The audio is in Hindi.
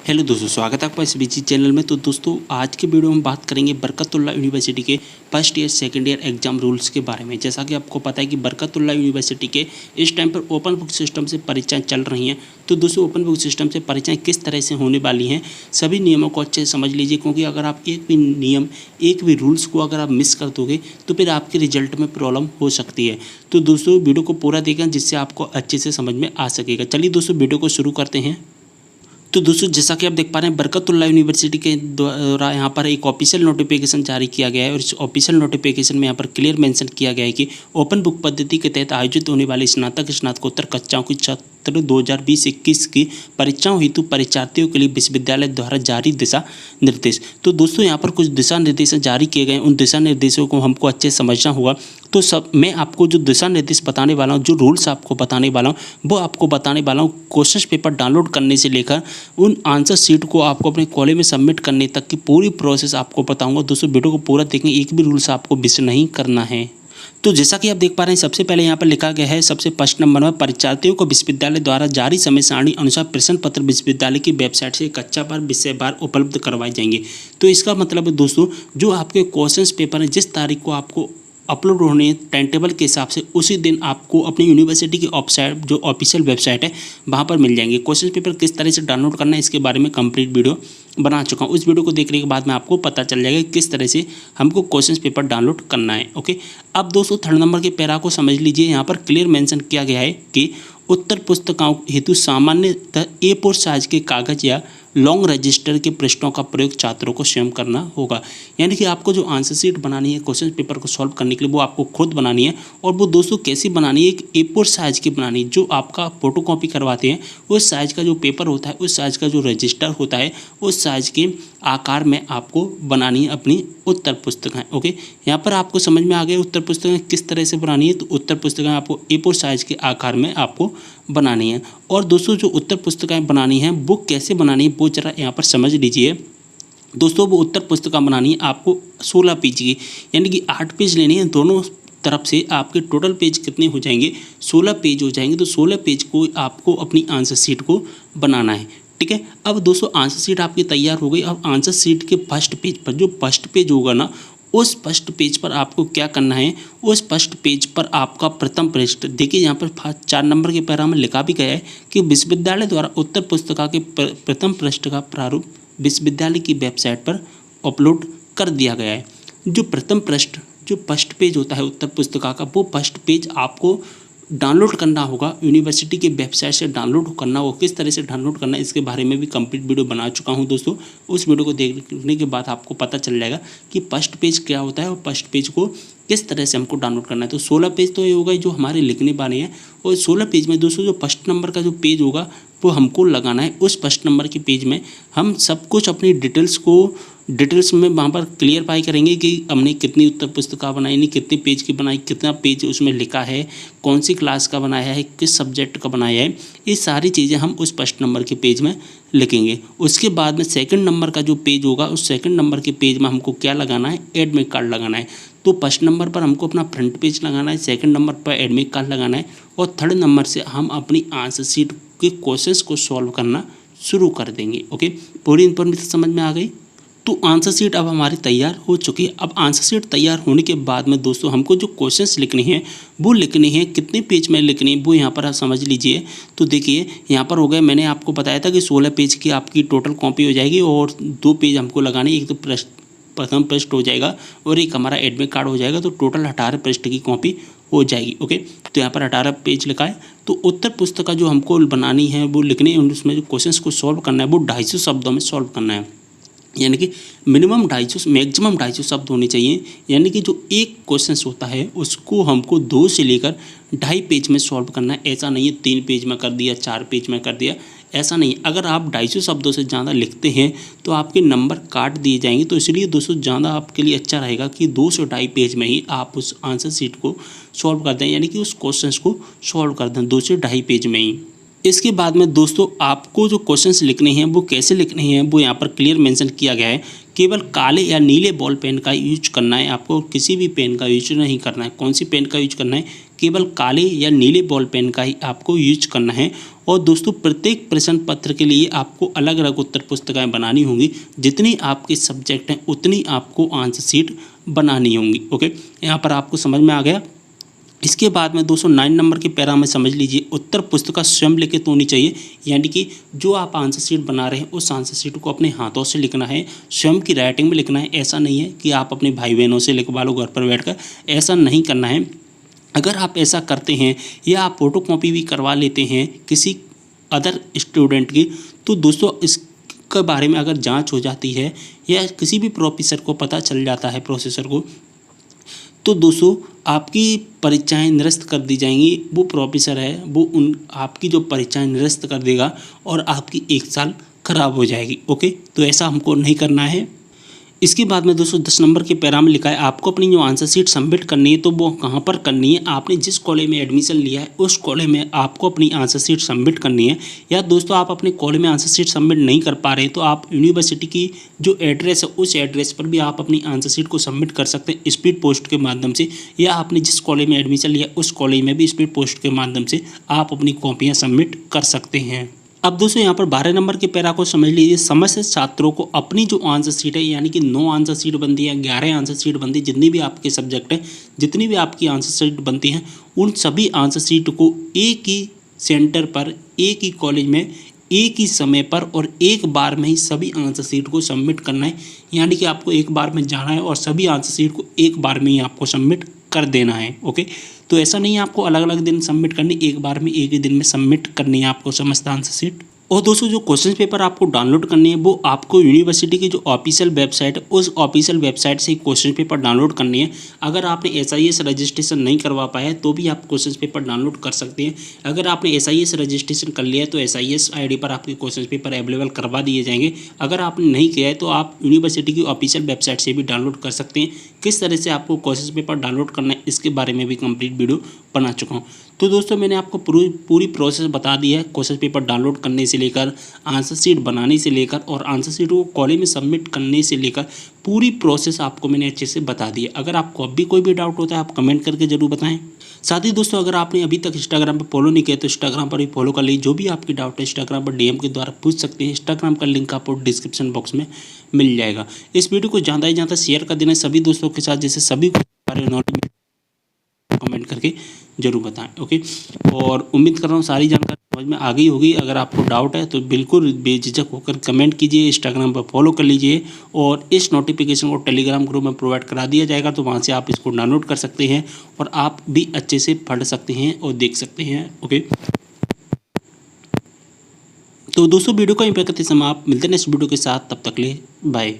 हेलो दोस्तों, स्वागत है आपका इस बीजी चैनल में। तो दोस्तों आज की वीडियो में बात करेंगे बरकतुल्लाह यूनिवर्सिटी के first year second year exam rules के बारे में। जैसा कि आपको पता है कि बरकतुल्लाह यूनिवर्सिटी के इस टाइम पर ओपन बुक सिस्टम से परीक्षाएं चल रही हैं। तो दोस्तों ओपन बुक सिस्टम से परीक्षाएं किस तरह से होने वाली हैं, सभी नियमों को अच्छे से समझ लीजिए, क्योंकि अगर आप एक भी नियम एक भी रूल्स को अगर आप मिस कर दोगे तो फिर आपके रिजल्ट में प्रॉब्लम हो सकती है। तो दोस्तों वीडियो को पूरा देखें जिससे आपको अच्छे से समझ में आ सकेगा। चलिए दोस्तों वीडियो को शुरू करते हैं। तो दोस्तों जैसा कि आप देख पा रहे हैं बरकतुल्लाह यूनिवर्सिटी के द्वारा यहाँ पर एक ऑफिशियल नोटिफिकेशन जारी किया गया है और इस ऑफिशियल नोटिफिकेशन में यहाँ पर क्लियर मेंशन किया गया है कि ओपन बुक पद्धति के तहत आयोजित होने वाली स्नातकोत्तर कक्षाओं की छात्र 2020-21 की परीक्षाओं हेतु परीक्षार्थियों के लिए विश्वविद्यालय द्वारा जारी दिशा निर्देश। तो दोस्तों यहाँ पर कुछ दिशा निर्देश जारी किए गए, उन दिशा निर्देशों को हमको अच्छे से समझना होगा। तो सब मैं आपको जो दिशा निर्देश बताने वाला हूँ, जो रूल्स आपको बताने वाला हूँ, वो आपको बताने वाला हूँ क्वेश्चन पेपर डाउनलोड करने से लेकर उन आंसर शीट को आपको अपने कॉलेज में सबमिट करने तक की पूरी प्रोसेस आपको बताऊंगा। दोस्तों वीडियो को पूरा देखें, एक भी रूल्स आपको मिस नहीं करना है। तो जैसा कि आप देख पा रहे हैं सबसे पहले यहाँ पर लिखा गया है सबसे फर्स्ट नंबर में परीक्षार्थियों को विश्वविद्यालय द्वारा जारी समय सारणी अनुसार प्रश्न पत्र विश्वविद्यालय की वेबसाइट से कक्षा पर विषयवार उपलब्ध करवाए जाएंगे। तो इसका मतलब है दोस्तों जो आपके क्वेश्चंस पेपर हैं जिस तारीख को आपको अपलोड होने टाइम टेबल के हिसाब से उसी दिन आपको अपनी यूनिवर्सिटी की वेबसाइट जो ऑफिशियल वेबसाइट है वहाँ पर मिल जाएंगे। क्वेश्चन पेपर किस तरह से डाउनलोड करना है इसके बारे में कंप्लीट वीडियो बना चुका हूँ। उस वीडियो को देखने के बाद में आपको पता चल जाएगा किस तरह से हमको क्वेश्चन पेपर डाउनलोड करना है। ओके, अब दोस्तों थर्ड नंबर के पैरा को समझ लीजिए। यहाँ पर क्लियर मेंशन किया गया है कि उत्तर पुस्तिकाओं हेतु सामान्यतः A4 साइज के कागज या लॉन्ग रजिस्टर के पृष्ठों का प्रयोग छात्रों को स्वयं करना होगा। यानी कि आपको जो आंसर शीट बनानी है क्वेश्चन पेपर को सॉल्व करने के लिए वो आपको खुद बनानी है। और वो दोस्तों कैसी बनानी है, एक A4 साइज की बनानी है। जो आपका फोटोकॉपी करवाते हैं उस साइज का जो पेपर होता है, उस साइज का जो रजिस्टर होता है, उस साइज के आकार में आपको बनानी है अपनी उत्तर पुस्तिकाएं। ओके, यहाँ पर आपको समझ में आ गया उत्तर पुस्तिकाएं किस तरह से बनानी है। तो उत्तर पुस्तिकाएं आपको A4 साइज के आकार में आपको बनानी है। और दोस्तों जो उत्तर पुस्तिकाएं बनानी है वो कैसे बनानी है वो जरा यहाँ पर समझ लीजिए। दोस्तों वो उत्तर पुस्तिका बनानी है आपको 16 पेज की, यानी कि 8 पेज लेने हैं दोनों तरफ से। आपके टोटल पेज कितने हो जाएंगे, 16 पेज हो जाएंगे। तो 16 पेज को आपको अपनी आंसर शीट को बनाना है। ठीक है, अब दोस्तों आंसर शीट आपकी तैयार हो गई। अब आंसर शीट के फर्स्ट पेज पर जो फर्स्ट पेज होगा ना, उस फर्स्ट पेज पर आपको क्या करना है, उस फर्स्ट पेज पर आपका प्रथम पृष्ठ देखिए, यहाँ पर 4 नंबर के पैरा में लिखा भी गया है कि विश्वविद्यालय द्वारा उत्तर पुस्तिका के प्रथम पृष्ठ का प्रारूप विश्वविद्यालय की वेबसाइट पर अपलोड कर दिया गया है। जो प्रथम पृष्ठ जो फर्स्ट पेज होता है उत्तर पुस्तिका का, वो फर्स्ट पेज आपको डाउनलोड करना होगा, यूनिवर्सिटी की वेबसाइट से डाउनलोड करना होगा। किस तरह से डाउनलोड करना है इसके बारे में भी कंप्लीट वीडियो बना चुका हूं दोस्तों। उस वीडियो को देखने के बाद आपको पता चल जाएगा कि फर्स्ट पेज क्या होता है और फर्स्ट पेज को किस तरह से हमको डाउनलोड करना है। तो 16 पेज तो ये होगा जो हमारे लिखने वाले हैं, और 16 पेज में दोस्तों जो फर्स्ट नंबर का जो पेज होगा वो हमको लगाना है। उस फर्स्ट नंबर के पेज में हम सब कुछ अपनी डिटेल्स में वहाँ पर क्लियरफाई करेंगे कि हमने कितनी उत्तर पुस्तिका बनाई, नहीं कितने पेज की बनाई, कितना पेज उसमें लिखा है, कौन सी क्लास का बनाया है, किस सब्जेक्ट का बनाया है। ये सारी चीज़ें हम उस फर्स्ट नंबर के पेज में लिखेंगे। उसके बाद में सेकंड नंबर का जो पेज होगा, उस सेकंड नंबर के पेज में हमको क्या लगाना है, एडमिट कार्ड लगाना है। तो फर्स्ट नंबर पर हमको अपना फ्रंट पेज लगाना है, सेकंड नंबर पर एडमिट कार्ड लगाना है, और थर्ड नंबर से हम अपनी आंसर शीट के क्वेश्चंस को सॉल्व करना शुरू कर देंगे। ओके, पूरी इन्फॉर्मेशन समझ में आ गई। तो आंसर शीट अब हमारी तैयार हो चुकी है। अब आंसर शीट तैयार होने के बाद में दोस्तों हमको जो क्वेश्चंस लिखने हैं वो लिखने हैं, कितने पेज में लिखने हैं वो यहाँ पर आप समझ लीजिए। तो देखिए यहाँ पर हो गए, मैंने आपको बताया था कि 16 पेज की आपकी टोटल कॉपी हो जाएगी और 2 पेज हमको लगाने, एक तो प्रथम पृष्ठ हो जाएगा और एक हमारा एडमिट कार्ड हो जाएगा। तो टोटल 18 पृष्ठ की कॉपी हो जाएगी। ओके, तो यहाँ पर 18 पेज लिखा है। तो उत्तर पुस्तिका जो हमको बनानी है वो लिखनी है, उसमें जो क्वेश्चंस को सॉल्व करना है वो 250 शब्दों में सॉल्व करना है। यानी कि मिनिमम 250 मैक्सिमम 250 शब्द होने चाहिए। यानी कि जो एक क्वेश्चन होता है उसको हमको 2 से लेकर 2.5 पेज में सॉल्व करना है। ऐसा नहीं है 3 पेज में कर दिया, 4 पेज में कर दिया, ऐसा नहीं। अगर आप 250 शब्दों से ज़्यादा लिखते हैं तो आपके नंबर काट दिए जाएंगे। तो इसलिए दोस्तों ज़्यादा आपके लिए अच्छा रहेगा कि 2 से 2.5 पेज में ही आप उस आंसर शीट को सॉल्व कर दें, यानी कि उस क्वेश्चन को सॉल्व कर दें 2 से 2.5 पेज में ही। इसके बाद में दोस्तों आपको जो क्वेश्चंस लिखने हैं वो कैसे लिखने हैं वो यहाँ पर क्लियर मेंशन किया गया है। केवल काले या नीले बॉल पेन का यूज करना है आपको, किसी भी पेन का यूज नहीं करना है। कौन सी पेन का यूज करना है, केवल काले या नीले बॉल पेन का ही आपको यूज करना है। और दोस्तों प्रत्येक प्रश्न पत्र के लिए आपको अलग अलग उत्तर पुस्तिकाएं बनानी होंगी। जितनी आपके सब्जेक्ट हैं उतनी आपको आंसर शीट बनानी होंगी। ओके, यहाँ पर आपको समझ में आ गया। इसके बाद में दोस्तों 9 नंबर के पैरा में समझ लीजिए, उत्तर पुस्तिका स्वयं लिखित होनी चाहिए। यानी कि जो आप आंसर शीट बना रहे हैं उस आंसर शीट को अपने हाथों से लिखना है, स्वयं की राइटिंग में लिखना है। ऐसा नहीं है कि आप अपने भाई बहनों से लिखवा लो घर पर बैठकर, ऐसा नहीं करना है। अगर आप ऐसा करते हैं या आप फोटोकॉपी भी करवा लेते हैं किसी अदर स्टूडेंट की, तो दोस्तों इसके बारे में अगर जांच हो जाती है या किसी भी प्रोफेसर को पता चल जाता है, प्रोफेसर को, तो दोस्तों आपकी परीक्षाएं निरस्त कर दी जाएंगी। वो प्रोफेसर है वो आपकी जो परीक्षाएं निरस्त कर देगा और आपकी 1 साल खराब हो जाएगी। ओके, तो ऐसा हमको नहीं करना है। इसके बाद में दोस्तों 10 नंबर के पैरा में लिखा है आपको अपनी जो आंसर शीट सबमिट करनी है, तो वो कहाँ पर करनी है, आपने जिस कॉलेज में एडमिशन लिया है उस कॉलेज में आपको अपनी आंसर शीट सबमिट करनी है। या दोस्तों आप अपने कॉलेज में आंसर शीट सबमिट नहीं कर पा रहे तो आप यूनिवर्सिटी की जो एड्रेस है उस एड्रेस पर भी आप अपनी आंसर शीट को सबमिट कर सकते हैं स्पीड पोस्ट के माध्यम से। या आपने जिस कॉलेज में एडमिशन लिया उस कॉलेज में भी स्पीड पोस्ट के माध्यम से आप अपनी कॉपियाँ सबमिट कर सकते हैं। अब दोस्तों यहाँ पर 12 नंबर के पैरा को समझ लीजिए। समस्त छात्रों को अपनी जो आंसर शीट है, यानी कि 9 आंसर शीट बनती है, 11 आंसर शीट बनती है, जितनी भी आपके सब्जेक्ट हैं, जितनी भी आपकी आंसर शीट बनती हैं, उन सभी आंसर शीट को एक ही सेंटर पर, एक ही कॉलेज में, एक ही समय पर और एक बार में ही सभी आंसर शीट को सबमिट करना है। यानी कि आपको एक बार में जाना है और सभी आंसर शीट को एक बार में ही आपको सबमिट कर देना है। ओके, तो ऐसा नहीं है आपको अलग अलग दिन सबमिट करनी, एक बार में एक ही दिन में सबमिट करनी है आपको समस्त आंसर शीट। और दोस्तों जो क्वेश्चन पेपर आपको डाउनलोड करनी है वो आपको यूनिवर्सिटी की जो ऑफिशियल वेबसाइट है उस ऑफिशियल वेबसाइट से क्वेश्चन पेपर डाउनलोड करनी है। अगर आपने SIS रजिस्ट्रेशन नहीं करवा पाया तो भी आप क्वेश्चन पेपर डाउनलोड कर सकते हैं। अगर आपने SIS रजिस्ट्रेशन कर लिया है तो SIS ID पर आपके क्वेश्चन पेपर अवेलेबल करवा दिए जाएंगे। अगर आपने नहीं किया है तो आप यूनिवर्सिटी की ऑफिशियल वेबसाइट से भी डाउनलोड कर सकते हैं। किस तरह से आपको क्वेश्चन पेपर डाउनलोड करना है इसके बारे में भी कंप्लीट वीडियो बना चुका हूँ। तो दोस्तों मैंने आपको पूरी प्रोसेस बता दी है, क्वेश्चन पेपर डाउनलोड करने से लेकर आंसर शीट बनाने से लेकर और आंसर शीट को कॉलेज में सबमिट करने से लेकर पूरी प्रोसेस आपको मैंने अच्छे से बता दी है। अगर आपको अब भी कोई भी डाउट होता है आप कमेंट करके जरूर बताएं। साथ ही दोस्तों अगर आपने अभी तक इंस्टाग्राम पर फॉलो नहीं किया तो इंस्टाग्राम पर भी फॉलो कर लीजिए। जो भी आपकी डाउट है इंस्टाग्राम पर DM के द्वारा पूछ सकते हैं। इंस्टाग्राम का लिंक आपको डिस्क्रिप्शन बॉक्स में मिल जाएगा। इस वीडियो को ज़्यादा से ज़्यादा शेयर कर देना सभी दोस्तों के साथ, जैसे सभी को कमेंट करके जरूर बताएं। ओके, और उम्मीद कर रहा हूँ सारी जानकारी समझ में आ गई होगी। अगर आपको डाउट है तो बिल्कुल बेझिझक होकर कमेंट कीजिए, इंस्टाग्राम पर फॉलो कर लीजिए और इस नोटिफिकेशन को टेलीग्राम ग्रुप में प्रोवाइड करा दिया जाएगा, तो वहाँ से आप इसको डाउनलोड कर सकते हैं और आप भी अच्छे से पढ़ सकते हैं और देख सकते हैं। ओके, तो दोस्तों वीडियो को यहीं पर करते समाप्त, मिलते हैं नेक्स्ट वीडियो के साथ, तब तक ले बाय।